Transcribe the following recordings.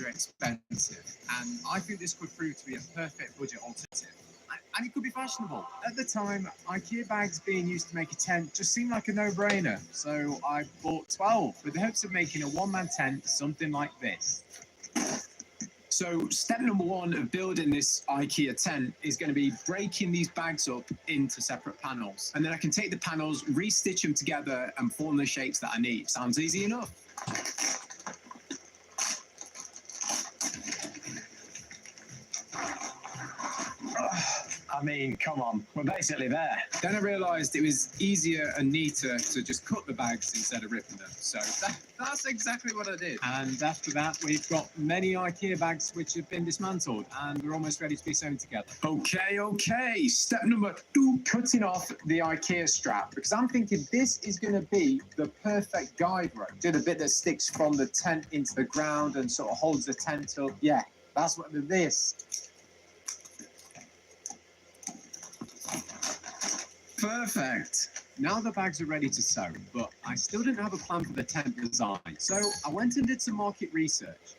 expensive, and I think this could prove to be a perfect budget alternative. And it could be fashionable. At the time, IKEA bags being used to make a tent just seemed like a no-brainer, so I bought 12 with the hopes of making a one-man tent something like this. So step number one of building this IKEA tent is going to be breaking these bags up into separate panels. And then I can take the panels, re-stitch them together and form the shapes that I need. Sounds easy enough. I mean, come on, we're basically there. Then I realised it was easier and neater to just cut the bags instead of ripping them. So that's exactly what I did. And after that, we've got many IKEA bags which have been dismantled and we're almost ready to be sewn together. Okay. Step number 2, cutting off the IKEA strap. Because I'm thinking this is going to be the perfect guide rope. Do the bit that sticks from the tent into the ground and sort of holds the tent up. Yeah, that's what this. Perfect. Now the bags are ready to sew, but I still didn't have a plan for the tent design. So I went and did some market research.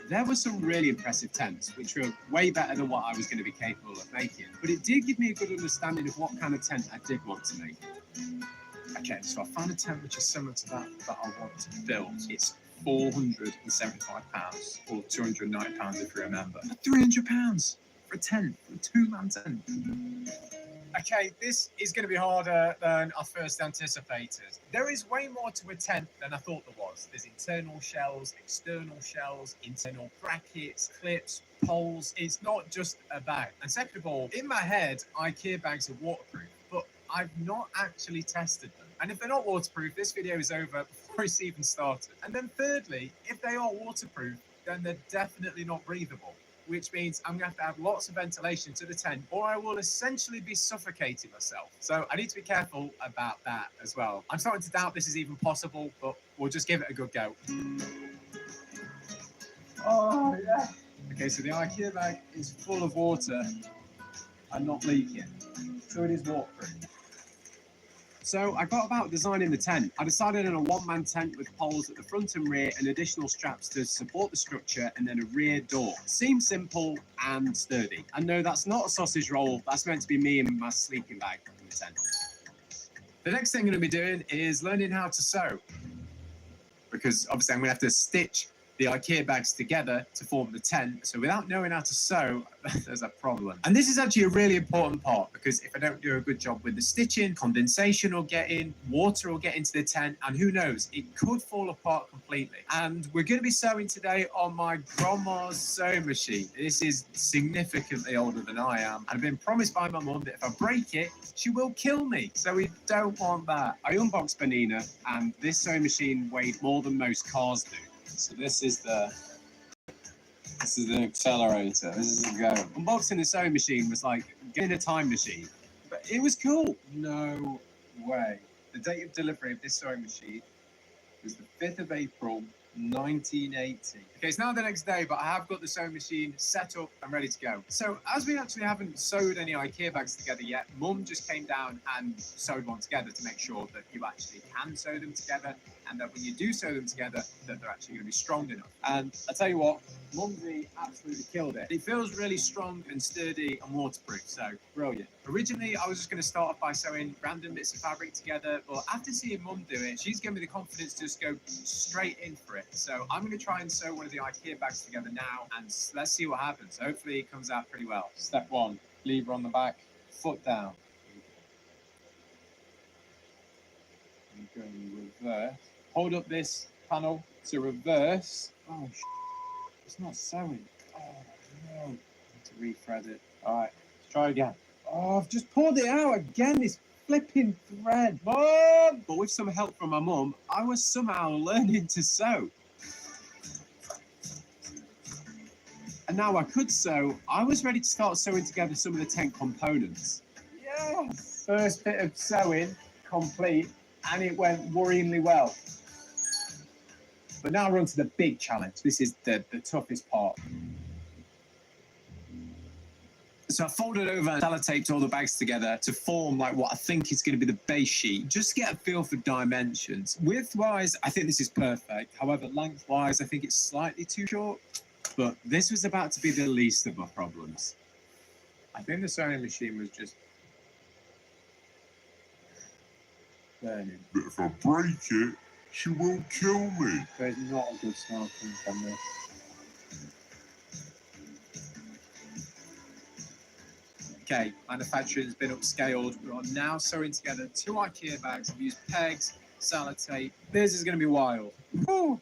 There were some really impressive tents, which were way better than what I was going to be capable of making. But it did give me a good understanding of what kind of tent I did want to make. Okay, so I found a tent which is similar to that I want to build. It's £475 or £290 if you remember. £300 for a tent, for a two-man tent. Okay, this is going to be harder than I first anticipated. There is way more to a tent than I thought there was. There's internal shells, external shells, internal brackets, clips, poles. It's not just a bag. And second of all, in my head, IKEA bags are waterproof, but I've not actually tested them. And if they're not waterproof, this video is over before it's even started. And then thirdly, if they are waterproof, then they're definitely not breathable, which means I'm going to have lots of ventilation to the tent, or I will essentially be suffocating myself. So I need to be careful about that as well. I'm starting to doubt this is even possible, but we'll just give it a good go. Oh, yeah. Okay, so the IKEA bag is full of water and not leaking, so it is waterproof. So I got about designing the tent. I decided on a one-man tent with poles at the front and rear and additional straps to support the structure and then a rear door. Seems simple and sturdy. And no, that's not a sausage roll. That's meant to be me and my sleeping bag in the tent. The next thing I'm going to be doing is learning how to sew. Because obviously I'm going to have to stitch the IKEA bags together to form the tent. So without knowing how to sew, there's a problem. And this is actually a really important part because if I don't do a good job with the stitching, condensation will get in, water will get into the tent, and who knows, it could fall apart completely. And we're going to be sewing today on my grandma's sewing machine. This is significantly older than I am. And I've been promised by my mum that if I break it, she will kill me. So we don't want that. I unboxed Benina, and this sewing machine weighed more than most cars do. So this is the accelerator. This is the go. Unboxing the sewing machine was like getting a time machine, but it was cool. No way. The date of delivery of this sewing machine was the 5th of April, 1980. Okay, it's now the next day, but I have got the sewing machine set up and ready to go. So as we actually haven't sewed any IKEA bags together yet, Mum just came down and sewed one together to make sure that you actually can sew them together and that when you do sew them together, that they're actually going to be strong enough. And I tell you what, Mumsy absolutely killed it. It feels really strong and sturdy and waterproof, so brilliant. Originally, I was just going to start off by sewing random bits of fabric together, but after seeing Mum do it, she's given me the confidence to just go straight in for it. So I'm going to try and sew one of the IKEA bags together now, and let's see what happens. Hopefully it comes out pretty well. Step 1, lever on the back, foot down. I'm going to reverse. Hold up this panel to reverse. Oh, it's not sewing. Oh, no. I need to re-thread it. All right, let's try again. Oh, I've just pulled it out again, this flipping thread. Mum! But with some help from my mum, I was somehow learning to sew. And now I could sew. I was ready to start sewing together some of the tent components. Yes! First bit of sewing complete, and it went worryingly well. But now we're on to the big challenge. This is the toughest part. So I folded over and sellotaped all the bags together to form like what I think is going to be the base sheet, just to get a feel for dimensions. Width-wise, I think this is perfect. However, length-wise, I think it's slightly too short. But this was about to be the least of my problems. I think the sewing machine was just burning. But if I break it, she won't kill me. There's not a good smell coming from this. Okay, manufacturing has been upscaled. We are now sewing together 2 IKEA bags. I've used pegs, sellotape. This is going to be wild. Woo!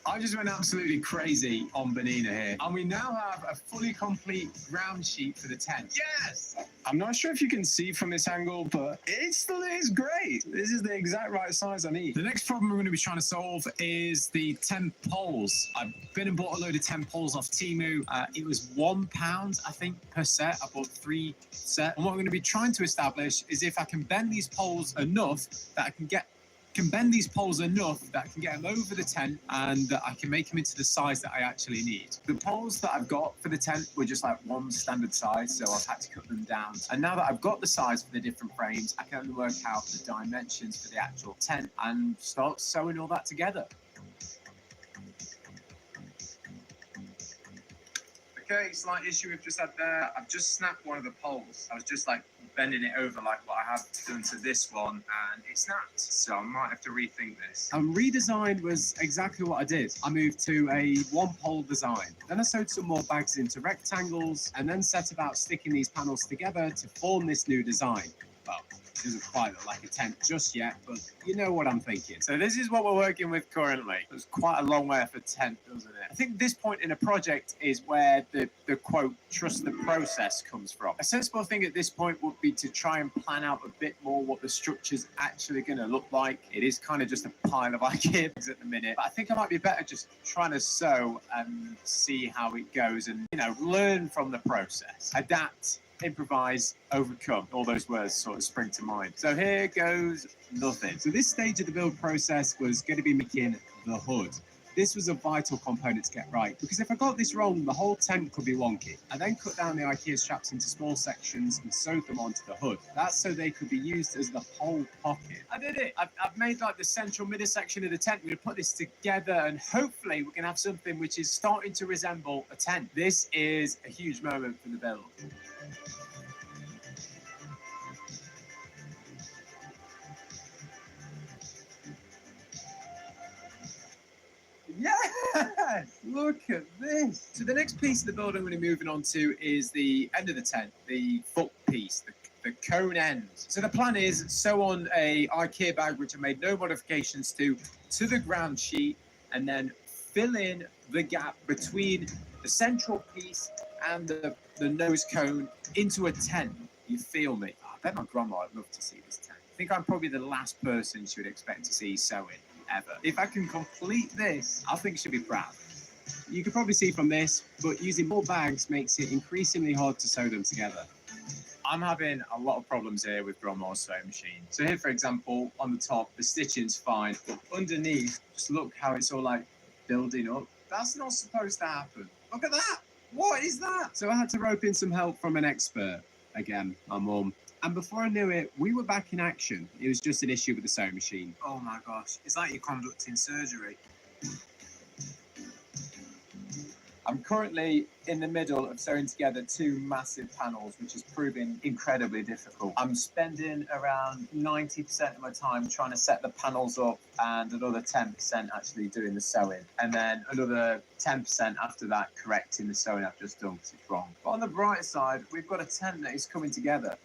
I just went absolutely crazy on Benina here. And we now have a fully complete ground sheet for the tent. Yes! I'm not sure if you can see from this angle, but it still is great. This is the exact right size I need. The next problem we're going to be trying to solve is the tent poles. I've been and bought a load of tent poles off Temu. It was £1, I think, per set. I bought 3 sets. And what we're going to be trying to establish is if I can bend these poles enough that I can get them over the tent and that I can make them into the size that I actually need. The poles that I've got for the tent were just like one standard size, so I've had to cut them down. And now that I've got the size for the different frames, I can only work out the dimensions for the actual tent and start sewing all that together. Okay, slight issue we've just had there. I've just snapped one of the poles. I was just like bending it over like what I have done to this one, and it snapped. So I might have to rethink this. And redesign was exactly what I did. I moved to a 1-pole design. Then I sewed some more bags into rectangles and then set about sticking these panels together to form this new design. Well, it doesn't quite look like a tent just yet, but you know what I'm thinking. So this is what we're working with currently. It's quite a long way off a tent, doesn't it? I think this point in a project is where the quote, trust the process comes from. A sensible thing at this point would be to try and plan out a bit more what the structure's actually going to look like. It is kind of just a pile of IKEA bags at the minute, but I think I might be better just trying to sew and see how it goes and, you know, learn from the process. Adapt, improvise, overcome. All those words sort of spring to mind. So here goes nothing. So this stage of the build process was going to be making the hood. This was a vital component to get right, because if I got this wrong, the whole tent could be wonky. I then cut down the IKEA straps into small sections and sewed them onto the hood. That's so they could be used as the whole pocket. I did it. I've made like the central middle section of the tent. We're going to put this together and hopefully we can have something which is starting to resemble a tent. This is a huge moment for the build. Yes! Look at this! So the next piece of the build I'm going to be moving on to is the end of the tent, the foot piece, the cone end. So the plan is sew on a IKEA bag, which I made no modifications to the ground sheet, and then fill in the gap between the central piece and the nose cone into a tent. You feel me? I bet my grandma would love to see this tent. I think I'm probably the last person she would expect to see sewing. Ever. If I can complete this, I think she'll be proud. You can probably see from this, but using more bags makes it increasingly hard to sew them together. I'm having a lot of problems here with Grandma's sewing machine. So here, for example, on the top, the stitching's fine, but underneath, just look how it's all like building up. That's not supposed to happen. Look at that. What is that? So I had to rope in some help from an expert. Again, my mum. And before I knew it, we were back in action. It was just an issue with the sewing machine. Oh my gosh, it's like you're conducting surgery. I'm currently in the middle of sewing together 2 massive panels, which is proving incredibly difficult. I'm spending around 90% of my time trying to set the panels up and another 10% actually doing the sewing. And then another 10% after that correcting the sewing I've just done because it's wrong. But on the bright side, we've got a tent that is coming together.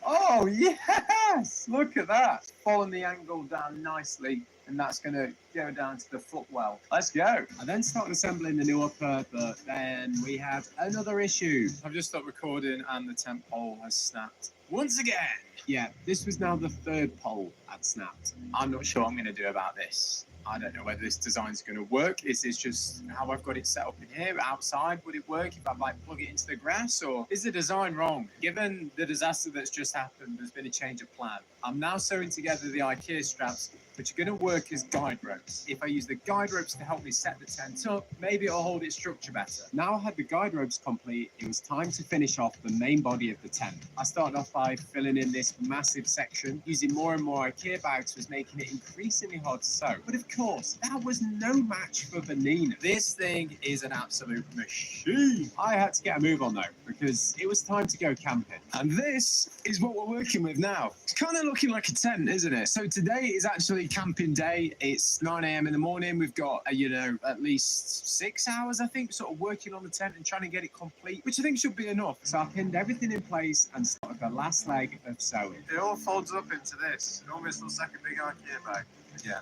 Oh, yes! Look at that. Following the angle down nicely, and that's going to go down to the footwell. Let's go. I then started assembling the new upper, but then we had another issue. I've just stopped recording and the tent pole has snapped once again. Yeah, this was now the 3rd pole had snapped. I'm not sure what I'm going to do about this. I don't know whether this design's going to work. Is this just how I've got it set up in here? Outside, would it work if I like plug it into the grass? Or is the design wrong? Given the disaster that's just happened, there's been a change of plan. I'm now sewing together the IKEA straps which are going to work as guide ropes. If I use the guide ropes to help me set the tent up, maybe it'll hold its structure better. Now I had the guide ropes complete, it was time to finish off the main body of the tent. I started off by filling in this massive section. Using more and more IKEA bags was making it increasingly hard to sew. But of course, that was no match for Benina. This thing is an absolute machine. I had to get a move on though, because it was time to go camping. And this is what we're working with now. It's kind of looking like a tent, isn't it? So today is actually camping day. It's 9 a.m. in the morning. We've got, at least 6 hours, I think, sort of working on the tent and trying to get it complete, which I think should be enough. So I pinned everything in place and started the last leg of sewing. It all folds up into this. It almost looks like a big IKEA bag. Yeah.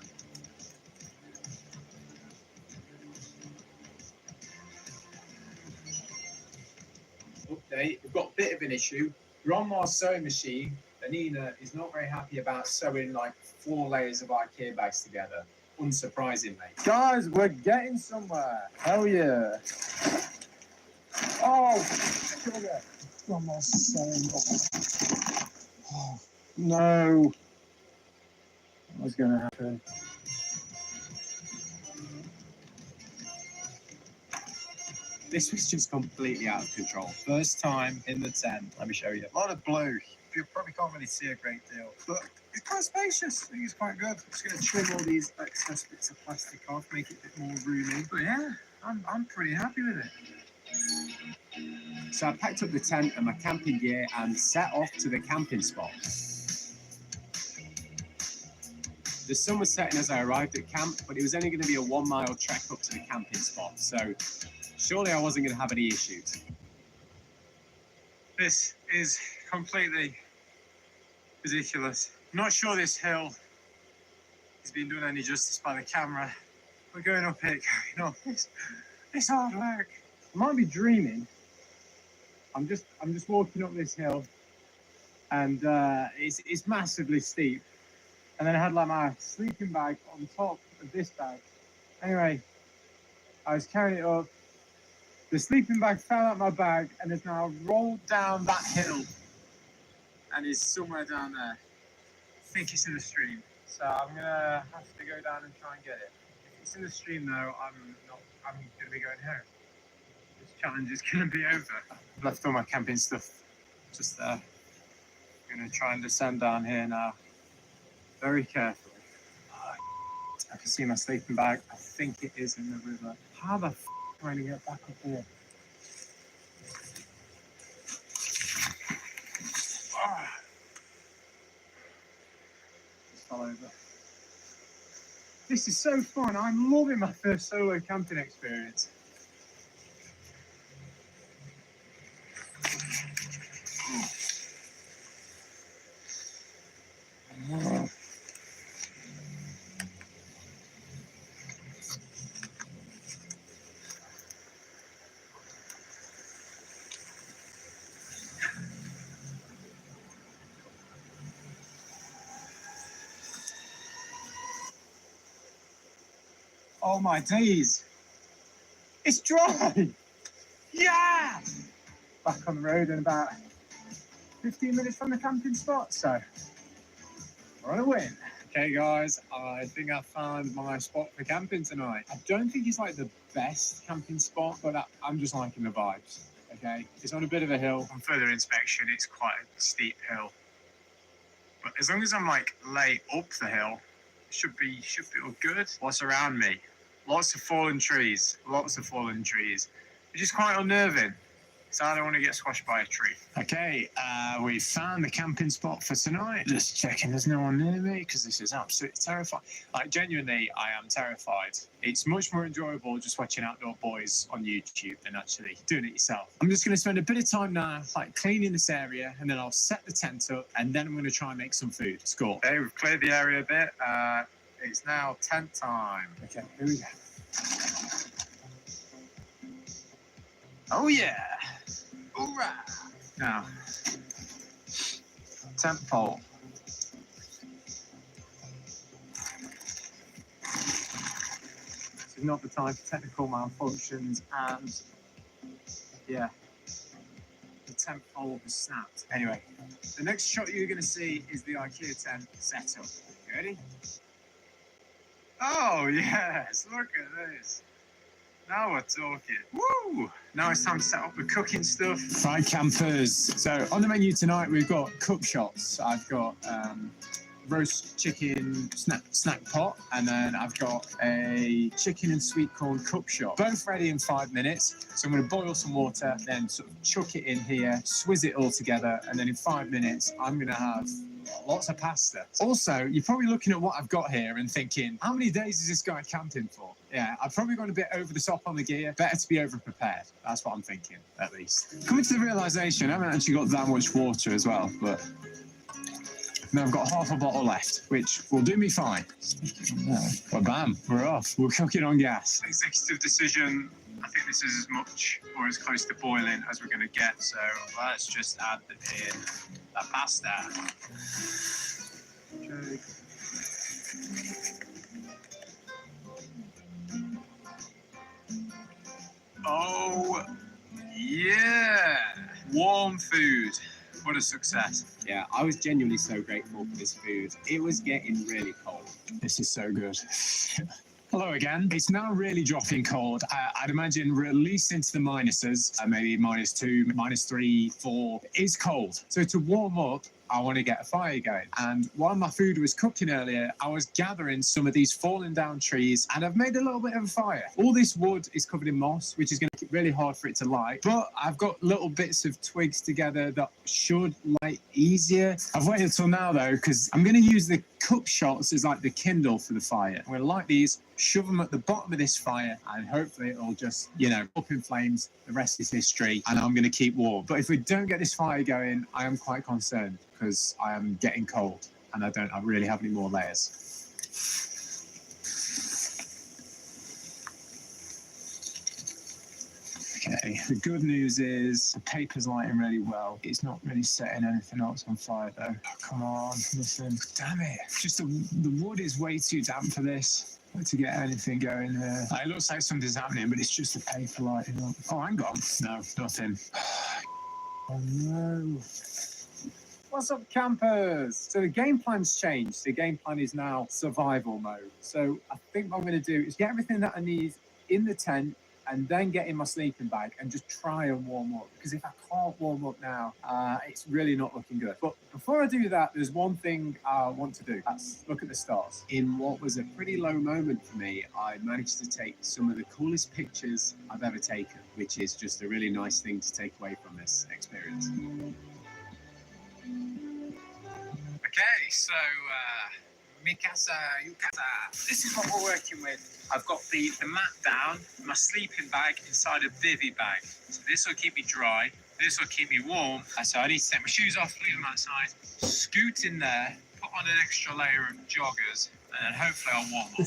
Update, we've got a bit of an issue. We're on my sewing machine. Benina is not very happy about sewing like 4 layers of IKEA bags together, unsurprisingly. Guys, we're getting somewhere. Hell yeah. Oh, sugar. One more sewing. Oh, no. What's going to happen? This was just completely out of control. First time in the tent. Let me show you. A lot of blue. You probably can't really see a great deal, but it's quite spacious. I think it's quite good. I'm just going to trim all these excess bits of plastic off, make it a bit more roomy. But yeah, I'm pretty happy with it. So I packed up the tent and my camping gear and set off to the camping spot. The sun was setting as I arrived at camp, but it was only going to be a 1-mile trek up to the camping spot, so surely I wasn't going to have any issues. This is completely ridiculous. I'm not sure this hill is being done any justice by the camera. We're going up it, going up. It's hard work. I might be dreaming. I'm just walking up this hill, and it's massively steep. And then I had like my sleeping bag on top of this bag. Anyway, I was carrying it up. The sleeping bag fell out my bag and has now rolled down that hill and is somewhere down there. I think it's in the stream. So I'm gonna have to go down and try and get it. If it's in the stream though, I'm gonna be going home. This challenge is gonna be over. I've left all my camping stuff just there. I'm gonna try and descend down here now. Very carefully. I can see my sleeping bag. I think it is in the river. How the f am I going to get back up here? Just fell over. This is so fun. I'm loving my first solo camping experience. Oh my days. It's dry. Yeah. Back on the road in about 15 minutes from the camping spot, so we're on a win. Okay guys, I think I found my spot for camping tonight. I don't think it's like the best camping spot, but I'm just liking the vibes. Okay, it's on a bit of a hill. On further inspection, it's quite a steep hill. But as long as I'm like lay up the hill, it should be all good. What's around me? Lots of fallen trees, which is quite unnerving. So I don't want to get squashed by a tree. Okay, we found the camping spot for tonight. Just checking there's no one near me because this is absolutely terrifying. Like genuinely, I am terrified. It's much more enjoyable just watching Outdoor Boys on YouTube than actually doing it yourself. I'm just going to spend a bit of time now, like cleaning this area, and then I'll set the tent up, and then I'm going to try and make some food. Score. Okay, we've cleared the area a bit. It's now tent time. Okay, here we go. Oh yeah. All right. Now, tent pole. This is not the time for technical malfunctions, and yeah, the tent pole has snapped. Anyway, the next shot you're going to see is the IKEA tent setup. You ready? Oh, yes. Look at this. Now we're talking. Woo! Now it's time to set up the cooking stuff. Fried campers. So on the menu tonight, we've got cup shots. I've got roast chicken snack pot, and then I've got a chicken and sweet corn cup shot. Both ready in 5 minutes. So I'm going to boil some water, then sort of chuck it in here, swizz it all together, and then in 5 minutes, I'm going to have lots of pasta. Also, you're probably looking at what I've got here and thinking, how many days is this guy camping for? Yeah, I've probably gone a bit over the top on the gear. Better to be over prepared. That's what I'm thinking, at least. Coming to the realization, I haven't actually got that much water as well, but now I've got half a bottle left, which will do me fine. Stick it on there. Well, bam, we're off. We're cooking on gas. Executive decision. I think this is as much or as close to boiling as we're going to get. So let's just add in the pasta. Okay. Oh, yeah. Warm food. What a success. Yeah, I was genuinely so grateful for this food. It was getting really cold. This is so good. Hello again. It's now really dropping cold. I'd imagine release into the minuses, maybe -2, -3, 4. It's cold. So to warm up, I want to get a fire going. And while my food was cooking earlier, I was gathering some of these fallen down trees, and I've made a little bit of a fire. All this wood is covered in moss, which is going to make it really hard for it to light. But I've got little bits of twigs together that should light easier. I've waited until now though, because I'm going to use the cup shots as like the kindle for the fire. I'm going to light these, shove them at the bottom of this fire, and hopefully it'll just, up in flames. The rest is history, and I'm going to keep warm. But if we don't get this fire going, I am quite concerned, because I am getting cold and I don't really have any more layers. Okay, the good news is the paper's lighting really well. It's not really setting anything else on fire though. Oh, come on, listen. Damn it. Just the wood is way too damp for this to get anything going here. It looks like something's happening, but it's just the paper lighting up. Oh, hang on. No, nothing. Oh no. What's up, campers? So the game plan's changed. The game plan is now survival mode. So I think what I'm going to do is get everything that I need in the tent, and then get in my sleeping bag and just try and warm up. Because if I can't warm up now, it's really not looking good. But before I do that, there's one thing I want to do. That's look at the stars. In what was a pretty low moment for me, I managed to take some of the coolest pictures I've ever taken, which is just a really nice thing to take away from this experience. Okay, so Mikasa, Yukata. This is what we're working with. I've got the mat down, my sleeping bag inside a bivy bag. So this will keep me dry, this will keep me warm. So I need to take my shoes off, leave them outside, scoot in there, put on an extra layer of joggers, and then hopefully I'll warm up.